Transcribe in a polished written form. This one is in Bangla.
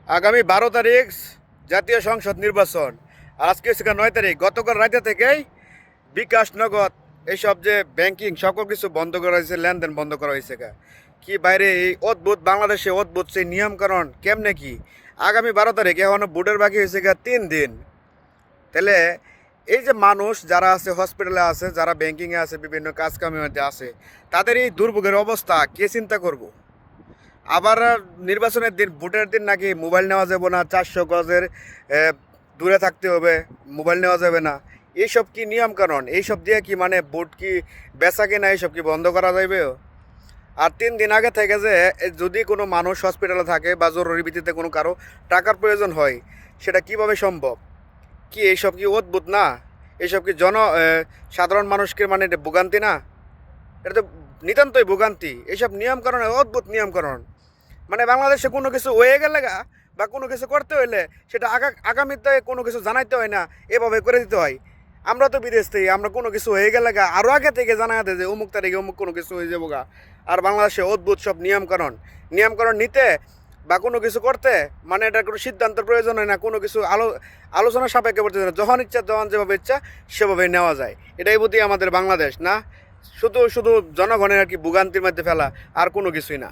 আগামী 12 তারিখ জাতীয় সংসদ নির্বাচন। আর আজকে হচ্ছে 9 তারিখ। গতকাল রাতে থেকেই বিকাশ, নগদ এইসব যে ব্যাংকিং সকল কিছু বন্ধ করা হয়েছে, লেনদেন বন্ধ করা হয়েছে। কি বাইরে এই অদ্ভুত বাংলাদেশে অদ্ভুত সেই নিয়মকানুন কেমনে কি। আগামী 12 তারিখ এখনো ভোটের বাকি হয়েছে 3 দিন। তাহলে এই যে মানুষ যারা আছে, হসপিটালে আছে, যারা ব্যাংকিংয়ে আছে, বিভিন্ন কাজকামের মধ্যে আছে, তাদের এই দুর্ভোগের অবস্থা কে চিন্তা করব। আবার নির্বাচনের দিন, ভোটের দিন নাকি মোবাইল নেওয়া যাবে না, 400 গজের দূরে থাকতে হবে, মোবাইল নেওয়া যাবে না। এইসব কি নিয়ম কানুন? এইসব দিয়ে কি মানে ভোট কি বেচা কিনা এইসব কি বন্ধ করা যাবে? আর 3 দিন আগে থেকে যে যদি কোনো মানুষ হসপিটালে থাকে বা জরুরি ভিত্তিতে কোনো কারো টাকার প্রয়োজন হয়, সেটা কিভাবে সম্ভব? কি এইসব কি অদ্ভুত না? এইসব কি সাধারণ মানুষকে মানে এটা ভোগান্তি না? এটা তো নিতান্তই ভোগান্তি। এইসব নিয়মকানুন অদ্ভুত নিয়মকানুন। মানে বাংলাদেশে কোনো কিছু হয়ে গেলে বা কোনো কিছু করতে হইলে সেটা আগামীতে কোনো কিছু জানাইতে হয় না, এভাবে করে দিতে হয়। আমরা তো বিদেশ থেকে, আমরা কোনো কিছু হয়ে গেলে আরও আগে থেকে জানাই দেয় যে অমুক তারিখে অমুক কোনো কিছু হয়ে যাবো। আর বাংলাদেশে অদ্ভুত সব নিয়মকানুন নিতে বা কোনো কিছু করতে মানে এটা কোনো সিদ্ধান্তের প্রয়োজন হয় না, কোনো কিছু আলোচনা সাপেক্ষে করতে হয় না। যখন ইচ্ছা, যখন যেভাবে ইচ্ছা সেভাবে নেওয়া যায়। এটাই বুদ্ধি আমাদের বাংলাদেশ না? শুধু শুধু জনগণের আর কি ভোগান্তির মধ্যে ফেলা, আর কোনো কিছুই না।